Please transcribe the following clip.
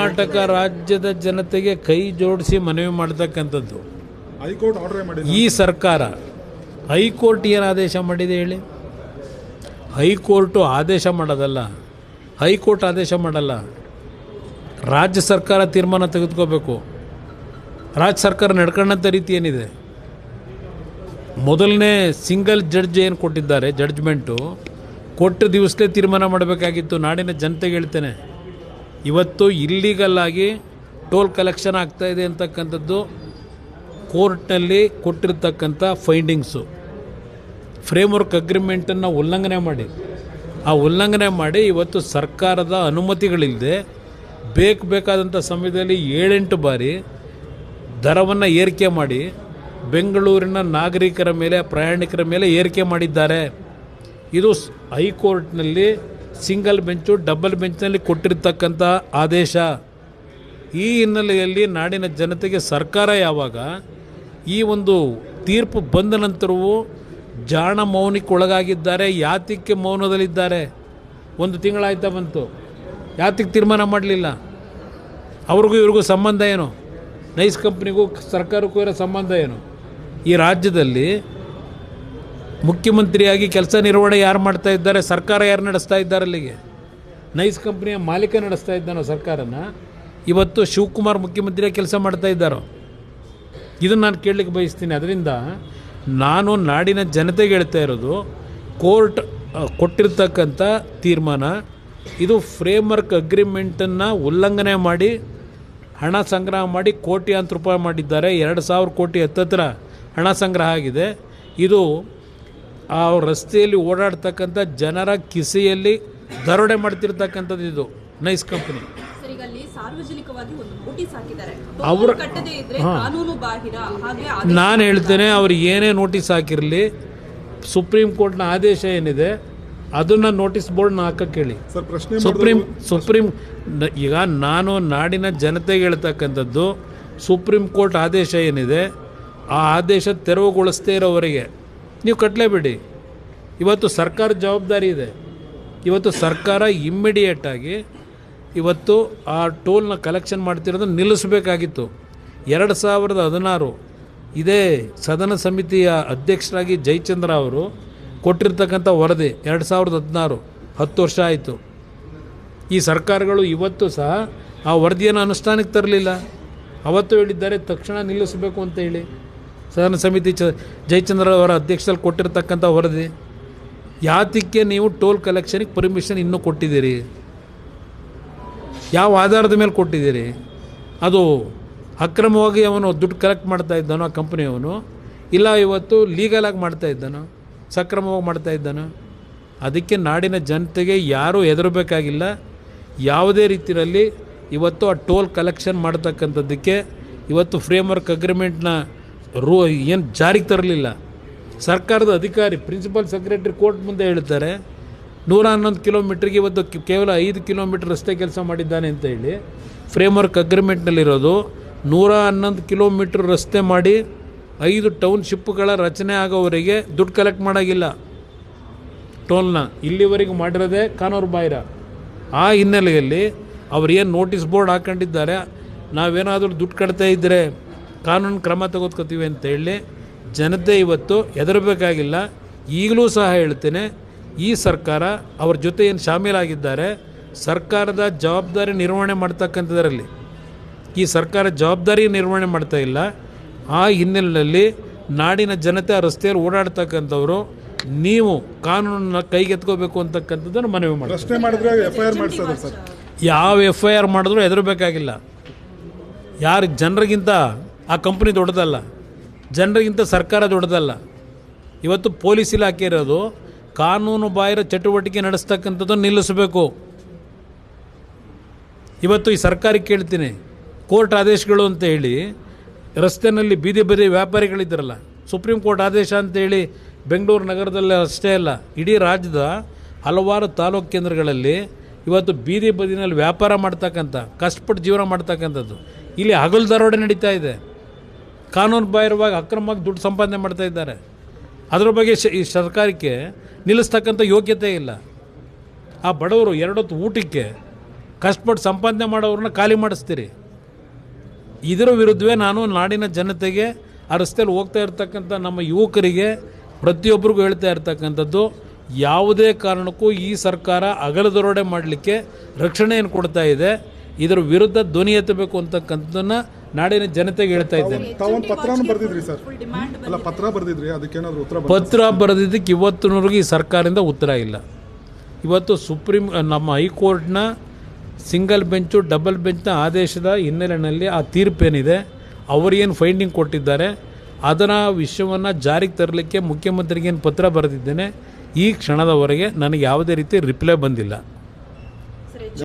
ಕರ್ನಾಟಕ ರಾಜ್ಯದ ಜನತೆಗೆ ಕೈ ಜೋಡಿಸಿ ಮನವಿ ಮಾಡ್ತಕ್ಕಂಥದ್ದು ಹೈಕೋರ್ಟ್ ಆರ್ಡರ್ ಮಾಡಿದೆ. ಈ ಸರ್ಕಾರ. ಹೈಕೋರ್ಟ್ ಏನು ಆದೇಶ ಮಾಡಿದೆ ಹೇಳಿ? ಹೈಕೋರ್ಟು ಆದೇಶ ಮಾಡೋದಲ್ಲ, ಹೈಕೋರ್ಟ್ ಆದೇಶ ಮಾಡಲ್ಲ. ರಾಜ್ಯ ಸರ್ಕಾರ ತೀರ್ಮಾನ ತೆಗೆದುಕೋಬೇಕು. ರಾಜ್ಯ ಸರ್ಕಾರ ನಡ್ಕೊಂಡಂಥ ರೀತಿ ಏನಿದೆ? ಮೊದಲನೇ ಸಿಂಗಲ್ ಜಡ್ಜ್ ಏನು ಕೊಟ್ಟಿದ್ದಾರೆ, ಜಡ್ಜ್ಮೆಂಟು ಕೊಟ್ಟ ದಿವಸಲೇ ತೀರ್ಮಾನ ಮಾಡಬೇಕಾಗಿತ್ತು. ನಾಡಿನ ಜನತೆಗೆ ಹೇಳ್ತೇನೆ, ಇವತ್ತು ಇಲ್ಲೀಗಲ್ ಆಗಿ ಟೋಲ್ ಕಲೆಕ್ಷನ್ ಆಗ್ತಾಯಿದೆ ಅಂತಕ್ಕಂಥದ್ದು ಕೋರ್ಟ್ನಲ್ಲಿ ಕೊಟ್ಟಿರ್ತಕ್ಕಂಥ ಫೈಂಡಿಂಗ್ಸು. ಫ್ರೇಮ್ವರ್ಕ್ ಅಗ್ರಿಮೆಂಟನ್ನು ಉಲ್ಲಂಘನೆ ಮಾಡಿ ಇವತ್ತು ಸರ್ಕಾರದ ಅನುಮತಿಗಳಿಲ್ಲದೆ ಬೇಕಾದಂಥ ಸಮಯದಲ್ಲಿ 7-8 ಬಾರಿ ದರವನ್ನು ಏರಿಕೆ ಮಾಡಿ ಬೆಂಗಳೂರಿನ ನಾಗರಿಕರ ಮೇಲೆ, ಪ್ರಯಾಣಿಕರ ಮೇಲೆ ಏರಿಕೆ ಮಾಡಿದ್ದಾರೆ. ಇದು ಹೈಕೋರ್ಟ್ನಲ್ಲಿ ಸಿಂಗಲ್ ಬೆಂಚು, ಡಬಲ್ ಬೆಂಚ್ನಲ್ಲಿ ಕೊಟ್ಟಿರ್ತಕ್ಕಂಥ ಆದೇಶ. ಈ ಹಿನ್ನೆಲೆಯಲ್ಲಿ ನಾಡಿನ ಜನತೆಗೆ ಸರ್ಕಾರ ಯಾವಾಗ ಈ ಒಂದು ತೀರ್ಪು ಬಂದ ನಂತರವೂ ಜಾಣ ಮೌನಕ್ಕೆ ಒಳಗಾಗಿದ್ದಾರೆ, ಯಾತಕ್ಕೆ ಮೌನದಲ್ಲಿದ್ದಾರೆ? 1 ತಿಂಗಳಾಯ್ತಾ ಬಂತು, ಯಾತಕ್ಕೆ ತೀರ್ಮಾನ ಮಾಡಲಿಲ್ಲ? ಅವ್ರಿಗೂ ಇವ್ರಿಗೂ ಸಂಬಂಧ ಏನು? ನೈಸ್ ಕಂಪ್ನಿಗೂ ಸರ್ಕಾರಕ್ಕೂ ಇರೋ ಸಂಬಂಧ ಏನು? ಈ ರಾಜ್ಯದಲ್ಲಿ ಮುಖ್ಯಮಂತ್ರಿಯಾಗಿ ಕೆಲಸ ನಿರ್ವಹಣೆ ಯಾರು ಮಾಡ್ತಾ ಇದ್ದಾರೆ? ಸರ್ಕಾರ ಯಾರು ನಡೆಸ್ತಾ ಇದ್ದಾರೆ? ಅಲ್ಲಿಗೆ ನೈಸ್ ಕಂಪ್ನಿಯ ಮಾಲೀಕ ನಡೆಸ್ತಾ ಇದ್ದಾನೋ ಸರ್ಕಾರನ? ಇವತ್ತು ಶಿವಕುಮಾರ್ ಮುಖ್ಯಮಂತ್ರಿಯಾಗಿ ಕೆಲಸ ಮಾಡ್ತಾ ಇದ್ದಾರೋ? ಇದನ್ನು ನಾನು ಕೇಳಲಿಕ್ಕೆ ಬಯಸ್ತೀನಿ. ಅದರಿಂದ ನಾನು ನಾಡಿನ ಜನತೆಗೆ ಹೇಳ್ತಾ ಇರೋದು, ಕೋರ್ಟ್ ಕೊಟ್ಟಿರ್ತಕ್ಕಂಥ ತೀರ್ಮಾನ ಇದು ಫ್ರೇಮ್ವರ್ಕ್ ಅಗ್ರಿಮೆಂಟನ್ನು ಉಲ್ಲಂಘನೆ ಮಾಡಿ ಹಣ ಸಂಗ್ರಹ ಮಾಡಿ ಕೋಟ್ಯಾಂತರ ರೂಪಾಯಿ ಮಾಡಿದ್ದಾರೆ. 2,000 ಕೋಟಿ ಹತ್ತತ್ರ ಹಣ ಸಂಗ್ರಹ ಆಗಿದೆ. ಇದು ಆ ರಸ್ತೆಯಲ್ಲಿ ಓಡಾಡ್ತಕ್ಕಂಥ ಜನರ ಕಿಸೆಯಲ್ಲಿ ದರೋಡೆ ಮಾಡ್ತಿರ್ತಕ್ಕಂಥದ್ದು ಇದು ನೈಸ್ ಕಂಪನಿ. ನಾನು ಹೇಳ್ತೇನೆ, ಅವ್ರು ಏನೇ ನೋಟಿಸ್ ಹಾಕಿರಲಿ, ಸುಪ್ರೀಂ ಕೋರ್ಟ್ನ ಆದೇಶ ಏನಿದೆ ಅದನ್ನು ನೋಟಿಸ್ ಬೋರ್ಡ್ನ ಹಾಕಕ್ಕೆ ಹೇಳಿ. ಸುಪ್ರೀಂ ಈಗ ನಾನು ನಾಡಿನ ಜನತೆಗೆ ಹೇಳ್ತಕ್ಕಂಥದ್ದು, ಸುಪ್ರೀಂ ಕೋರ್ಟ್ ಆದೇಶ ಏನಿದೆ ಆ ಆದೇಶ ತೆರವುಗೊಳಿಸ್ತೇ ಇರೋವರೆಗೆ ನೀವು ಕಟ್ಟಲೇಬೇಡಿ. ಇವತ್ತು ಸರ್ಕಾರ ಜವಾಬ್ದಾರಿ ಇದೆ. ಇವತ್ತು ಸರ್ಕಾರ ಇಮ್ಮಿಡಿಯೇಟಾಗಿ ಇವತ್ತು ಆ ಟೋಲ್ನ ಕಲೆಕ್ಷನ್ ಮಾಡ್ತಿರೋದನ್ನು ನಿಲ್ಲಿಸಬೇಕಾಗಿತ್ತು. 2016 ಇದೇ ಸದನ ಸಮಿತಿಯ ಅಧ್ಯಕ್ಷರಾಗಿ ಜಯಚಂದ್ರ ಅವರು ಕೊಟ್ಟಿರ್ತಕ್ಕಂಥ ವರದಿ 2016, 10 ವರ್ಷ ಆಯಿತು. ಈ ಸರ್ಕಾರಗಳು ಇವತ್ತು ಸಹ ಆ ವರದಿಯನ್ನು ಅನುಷ್ಠಾನಕ್ಕೆ ತರಲಿಲ್ಲ. ಅವತ್ತು ಹೇಳಿದ್ದಾರೆ ತಕ್ಷಣ ನಿಲ್ಲಿಸಬೇಕು ಅಂತ ಹೇಳಿ. ಸದನ ಸಮಿತಿ ಜಯಚಂದ್ರ ಅವರ ಅಧ್ಯಕ್ಷರಲ್ಲಿ ಕೊಟ್ಟಿರ್ತಕ್ಕಂಥ ವರದಿ. ಯಾತಕ್ಕೆ ನೀವು ಟೋಲ್ ಕಲೆಕ್ಷನಿಗೆ ಪರ್ಮಿಷನ್ ಇನ್ನೂ ಕೊಟ್ಟಿದ್ದೀರಿ? ಯಾವ ಆಧಾರದ ಮೇಲೆ ಕೊಟ್ಟಿದ್ದೀರಿ? ಅದು ಅಕ್ರಮವಾಗಿ ಅವನು ದುಡ್ಡು ಕಲೆಕ್ಟ್ ಮಾಡ್ತಾ ಇದ್ದಾನೋ ಆ ಕಂಪ್ನಿಯವನು, ಇಲ್ಲ ಇವತ್ತು ಲೀಗಲಾಗಿ ಮಾಡ್ತಾ ಇದ್ದಾನೋ, ಸಕ್ರಮವಾಗಿ ಮಾಡ್ತಾ ಇದ್ದಾನೋ? ಅದಕ್ಕೆ ನಾಡಿನ ಜನತೆಗೆ ಯಾರೂ ಹೆದರಬೇಕಾಗಿಲ್ಲ. ಯಾವುದೇ ರೀತಿಯಲ್ಲಿ ಇವತ್ತು ಆ ಟೋಲ್ ಕಲೆಕ್ಷನ್ ಮಾಡ್ತಕ್ಕಂಥದ್ದಕ್ಕೆ ಇವತ್ತು ಫ್ರೇಮ್ವರ್ಕ್ ಅಗ್ರಿಮೆಂಟ್ನ ಏನು ಜಾರಿಗೆ ತರಲಿಲ್ಲ. ಸರ್ಕಾರದ ಅಧಿಕಾರಿ ಪ್ರಿನ್ಸಿಪಲ್ ಸೆಕ್ರೆಟರಿ ಕೋರ್ಟ್ ಮುಂದೆ ಹೇಳ್ತಾರೆ 111 ಕಿಲೋಮೀಟ್ರಿಗೆ ಇವತ್ತು ಕೇವಲ 5 ಕಿಲೋಮೀಟ್ರ್ ರಸ್ತೆ ಕೆಲಸ ಮಾಡಿದ್ದಾನೆ ಅಂತ ಹೇಳಿ. ಫ್ರೇಮ್ವರ್ಕ್ ಅಗ್ರಿಮೆಂಟ್ನಲ್ಲಿರೋದು 111 ಕಿಲೋಮೀಟ್ರ್ ರಸ್ತೆ ಮಾಡಿ 5 ಟೌನ್ಶಿಪ್ಗಳ ರಚನೆ ಆಗೋವರೆಗೆ ದುಡ್ಡು ಕಲೆಕ್ಟ್ ಮಾಡೋಂಗಿಲ್ಲ. ಟೋಲ್ನ ಇಲ್ಲಿವರೆಗೂ ಮಾಡಿರೋದೇ ಕಾನೂನು ಬಾಹಿರ. ಆ ಹಿನ್ನೆಲೆಯಲ್ಲಿ ಅವ್ರು ಏನು ನೋಟಿಸ್ ಬೋರ್ಡ್ ಹಾಕೊಂಡಿದ್ದಾರೆ, ನಾವೇನಾದರೂ ದುಡ್ಡು ಕಟ್ತಾ ಇದ್ದರೆ ಕಾನೂನು ಕ್ರಮ ತೆಗೆದುಕೊತೀವಿ ಅಂತ ಹೇಳಿ ಜನತೆ ಇವತ್ತು ಹೆದರಬೇಕಾಗಿಲ್ಲ. ಈಗಲೂ ಸಹ ಹೇಳ್ತೇನೆ, ಈ ಸರ್ಕಾರ ಅವ್ರ ಜೊತೆ ಏನು ಶಾಮೀಲಾಗಿದ್ದಾರೆ, ಸರ್ಕಾರದ ಜವಾಬ್ದಾರಿ ನಿರ್ವಹಣೆ ಮಾಡ್ತಕ್ಕಂಥದ್ರಲ್ಲಿ ಈ ಸರ್ಕಾರ ಜವಾಬ್ದಾರಿ ನಿರ್ವಹಣೆ ಮಾಡ್ತಾ ಇಲ್ಲ. ಆ ಹಿನ್ನೆಲೆಯಲ್ಲಿ ನಾಡಿನ ಜನತೆ ಆ ರಸ್ತೆಯಲ್ಲಿ ಓಡಾಡ್ತಕ್ಕಂಥವರು ನೀವು ಕಾನೂನನ್ನು ಕೈಗೆತ್ಕೋಬೇಕು ಅಂತಕ್ಕಂಥದ್ದನ್ನು ಮನವಿ ಮಾಡಿ. ಯಾವ FIR ಮಾಡಿದ್ರೂ ಹೆದರಬೇಕಾಗಿಲ್ಲ. ಯಾರು ಜನರಿಗಿಂತ ಆ ಕಂಪ್ನಿ ದೊಡ್ಡದಲ್ಲ, ಜನರಿಗಿಂತ ಸರ್ಕಾರ ದೊಡ್ಡದಲ್ಲ. ಇವತ್ತು ಪೊಲೀಸ್ ಇಲಾಖೆ ಇರೋದು ಕಾನೂನು ಬಾಹಿರ ಚಟುವಟಿಕೆ ನಡೆಸ್ತಕ್ಕಂಥದ್ದು ನಿಲ್ಲಿಸಬೇಕು. ಇವತ್ತು ಈ ಸರ್ಕಾರಕ್ಕೆ ಕೇಳ್ತೀನಿ, ಕೋರ್ಟ್ ಆದೇಶಗಳು ಅಂತ ಹೇಳಿ ರಸ್ತೆಯಲ್ಲಿ ಬೀದಿ ವ್ಯಾಪಾರಿಗಳಿದ್ದಾರಲ್ಲ, ಸುಪ್ರೀಂ ಕೋರ್ಟ್ ಆದೇಶ ಅಂತೇಳಿ ಬೆಂಗಳೂರು ನಗರದಲ್ಲಿ ಅಷ್ಟೇ ಅಲ್ಲ, ಇಡೀ ರಾಜ್ಯದ ಹಲವಾರು ತಾಲೂಕು ಕೇಂದ್ರಗಳಲ್ಲಿ ಇವತ್ತು ಬೀದಿ ಬದಿನಲ್ಲಿ ವ್ಯಾಪಾರ ಮಾಡ್ತಕ್ಕಂಥ, ಕಷ್ಟಪಟ್ಟು ಜೀವನ ಮಾಡ್ತಕ್ಕಂಥದ್ದು ಇಲ್ಲಿ ಹಗಲು ದರೋಡೆ ನಡೀತಾ ಇದೆ. ಕಾನೂನು ಬಾಹಿರವಾಗಿ ಅಕ್ರಮವಾಗಿ ದುಡ್ಡು ಸಂಪಾದನೆ ಮಾಡ್ತಾ ಇದ್ದಾರೆ. ಅದರ ಬಗ್ಗೆ ಈ ಸರ್ಕಾರಕ್ಕೆ ನಿಲ್ಲಿಸ್ತಕ್ಕಂಥ ಯೋಗ್ಯತೆ ಇಲ್ಲ. ಆ ಬಡವರು 2 ಹೊತ್ತು ಊಟಕ್ಕೆ ಕಷ್ಟಪಟ್ಟು ಸಂಪಾದನೆ ಮಾಡೋರನ್ನ ಖಾಲಿ ಮಾಡಿಸ್ತೀರಿ. ಇದರ ವಿರುದ್ಧವೇ ನಾನು ನಾಡಿನ ಜನತೆಗೆ, ಆ ರಸ್ತೆಯಲ್ಲಿ ಹೋಗ್ತಾ ಇರ್ತಕ್ಕಂಥ ನಮ್ಮ ಯುವಕರಿಗೆ ಪ್ರತಿಯೊಬ್ಬರಿಗೂ ಹೇಳ್ತಾ ಇರ್ತಕ್ಕಂಥದ್ದು, ಯಾವುದೇ ಕಾರಣಕ್ಕೂ ಈ ಸರ್ಕಾರ ಅಗಲದೊರಡೆ ಮಾಡಲಿಕ್ಕೆ ರಕ್ಷಣೆಯನ್ನು ಕೊಡ್ತಾ ಇದೆ. ಇದರ ವಿರುದ್ಧ ಧ್ವನಿ ಎತ್ತಬೇಕು ಅಂತಕ್ಕಂಥದ್ದನ್ನು ನಾಡಿನ ಜನತೆಗೆ ಹೇಳ್ತಾ ಇದ್ದೇನೆ. ತಾವೊಂದು ಪತ್ರನೂ ಬರೆದಿದ್ರಿ ಸರ್, ಅಲ್ಲ ಪತ್ರ ಬರೆದಿದ್ರಿ, ಅದಕ್ಕೇನಾದರೂ ಉತ್ತರ ಪತ್ರ ಬರೆದಿದ್ದಕ್ಕೆ ಇವತ್ತಿನವರೆಗೂ ಈ ಸರ್ಕಾರದಿಂದ ಉತ್ತರ ಇಲ್ಲ. ಇವತ್ತು ನಮ್ಮ ಹೈಕೋರ್ಟ್ನ ಸಿಂಗಲ್ ಬೆಂಚು ಡಬಲ್ ಬೆಂಚ್ನ ಆದೇಶದ ಹಿನ್ನೆಲೆಯಲ್ಲಿ ಆ ತೀರ್ಪೇನಿದೆ, ಅವರೇನು ಫೈಂಡಿಂಗ್ ಕೊಟ್ಟಿದ್ದಾರೆ ಅದರ ವಿಷಯವನ್ನು ಜಾರಿಗೆ ತರಲಿಕ್ಕೆ ಮುಖ್ಯಮಂತ್ರಿಗೇನು ಪತ್ರ ಬರೆದಿದ್ದೇನೆ. ಈ ಕ್ಷಣದವರೆಗೆ ನನಗೆ ಯಾವುದೇ ರೀತಿ ರಿಪ್ಲೈ ಬಂದಿಲ್ಲ.